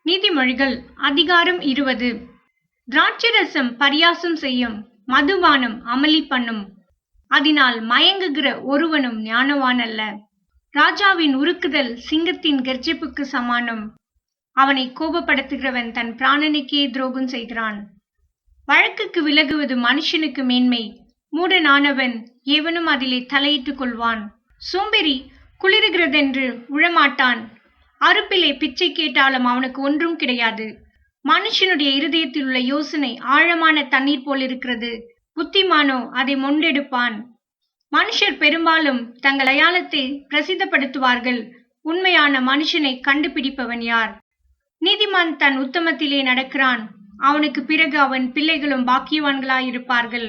நீதிமொழிகள் அதிகாரம் 20. திராட்சரசம் பரியாசம் செய்யும், மதுபானம் அமளி பண்ணும். அதனால் மயங்குகிற ஒருவனும் ஞானவான் அல்ல. ராஜாவின் உருக்குதல் சிங்கத்தின் கெர்ச்சிப்புக்கு சமானம். அவனை கோபப்படுத்துகிறவன் தன் பிராணனுக்கே துரோகம் செய்கிறான். வழக்குக்கு விலகுவது மனுஷனுக்கு மேன்மை. மூடனானவன் எவனும் அதிலே தலையிட்டுக் கொள்வான். சோம்பேறி குளிருகிறதென்று உழமாட்டான். அறுப்பிலே பிச்சை கேட்டாலும் அவனுக்கு ஒன்றும் கிடையாது. மனுஷனுடைய இருதயத்தில் உள்ள யோசனை ஆழமான தண்ணீர் போல் இருக்கிறது. புத்திமானோ அதை மொண்டெடுப்பான். மனுஷர் பெரும்பாலும் தங்கள் அடையாளத்தை பிரசித்தப்படுத்துவார்கள். உண்மையான மனுஷனை கண்டுபிடிப்பவன் யார்? நீதிமான் தன் உத்தமத்திலே நடக்கிறான். அவனுக்கு பிறகு அவன் பிள்ளைகளும் பாக்கியவான்களாயிருப்பார்கள்.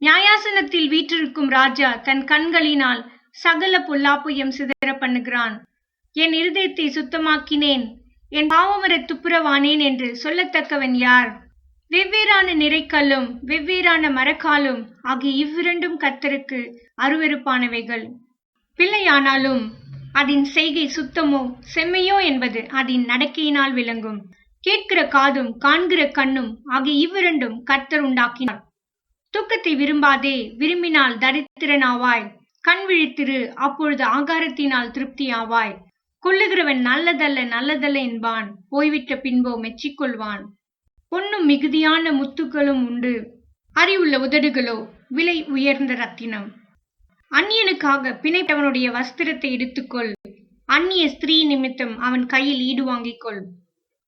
நியாயாசனத்தில் வீற்றிருக்கும் ராஜா தன் கண்களினால் சகல பொல்லாப்பையும் சிதற பண்ணுகிறான். என் இருதயத்தை சுத்தமாக்கினேன், என் பாவமர துப்புரவானேன் என்று சொல்லத்தக்கவன் யார்? வெவ்வேறான நிறைக்கல்லும் வெவ்வேறான மரக்காலும் ஆகிய இவ்விரண்டும் கர்த்தருக்கு அருவருப்பானவைகள். பிள்ளையானாலும் அதன் செய்கை சுத்தமோ செம்மையோ என்பது அதன் நடக்கையினால் விளங்கும். கேட்கிற காதும் காண்கிற கண்ணும் ஆகிய இவ்விரண்டும் கர்த்தர் உண்டாக்கினார். தூக்கத்தை விரும்பாதே, விரும்பினால் தரித்திரனாவாய். கண் விழித்திரு, அப்பொழுது ஆகாரத்தினால் திருப்தியாவாய். கொல்லுகிறவன் நல்லதல்ல நல்லதல்ல என்பான், போய்விட்ட பின்போ மெச்சிக்கொள்வான். பொன்னும் மிகுதியான முத்துக்களும் உண்டு, அறிவுள்ள உதடுகளோ விலை உயர்ந்த ரத்தினம். அந்நியனுக்காக பிணைத்தவனுடைய வஸ்திரத்தை எடுத்துக்கொள். அந்நிய ஸ்திரீ நிமித்தம் அவன் கையில் ஈடு வாங்கிக் கொள்.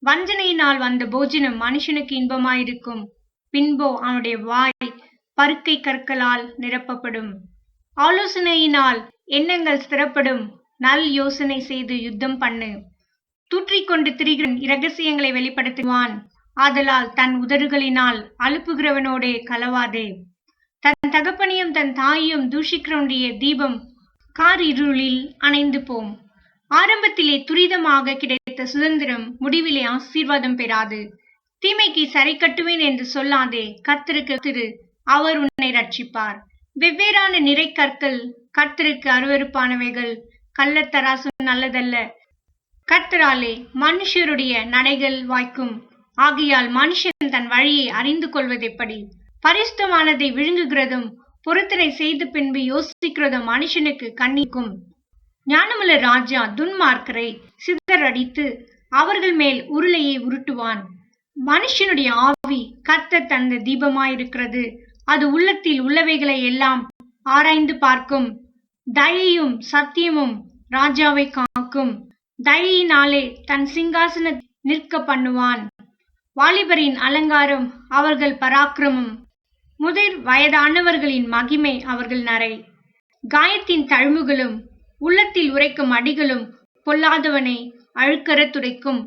வஞ்சனையினால் வந்த போஜனம் மனுஷனுக்கு இன்பமாயிருக்கும், பின்போ அவனுடைய வாய் பருக்கை கற்களால் நிரப்பப்படும். ஆலோசனையினால் எண்ணங்கள் ஸ்திரப்படும். நல் யோசனை செய்து யுத்தம் பண்ணு. தூற்றிக்கொண்டு திரிகிற இரகசியங்களை வெளிப்படுத்துவான். ஆதலால் தன் உதடுகளினால் அலுப்புகிறவனோடே கலவாதே. தன் தகப்பனையும் தன் தாயையும் தூஷிக்கிறவனுடைய தீபம் கார் இருளில் அணைந்து போம். ஆரம்பத்திலே துரிதமாக கிடைத்த சுதந்திரம் முடிவிலே ஆசீர்வாதம் பெறாது. தீமைக்கு சரி கட்டுவேன் என்று சொல்லாதே. கர்த்தருக்கு திரு, அவர் உன்னை ரட்சிப்பார். வெவ்வேறான நிறை கற்கள் கர்த்தருக்கு அருவருப்பானவைகள். கள்ளத்தராசு நல்லதல்ல. கர்த்தராலே மனுஷருடைய நடைகள் வாய்க்கும். ஆகையால் மனுஷன் தன் வழியை அறிந்து கொள்வதெப்படி? பரிசுத்தமானதை விழுங்குகிறதும் பொருத்தனை செய்த பின்பு யோசிக்கிறதும் மனுஷனுக்கு கண்ணிக்கும். ஞானமுள்ள ராஜா துன்மார்க்கரை சிதறடித்து அவர்கள் மேல் உருளையை உருட்டுவான். மனுஷனுடைய ஆவி கர்த்தர் தந்த தீபமாயிருக்கிறது. அது உள்ளத்தில் உள்ளவைகளை எல்லாம் ஆராய்ந்து பார்க்கும். தயையும் சத்தியமும் ராஜாவை காக்கும். தயையினாலே தன் சிங்காசன நிற்க பண்ணுவான். வாலிபரின் அலங்காரம் அவர்கள் பராக்கிரமம். முதிர் வயதானவர்களின் மகிமை அவர்கள் நரை. காயத்தின் தழும்புகளும் உள்ளத்தில் உரைக்கும் அடிகளும் பொல்லாதவனை அழுக்கற துடைக்கும்.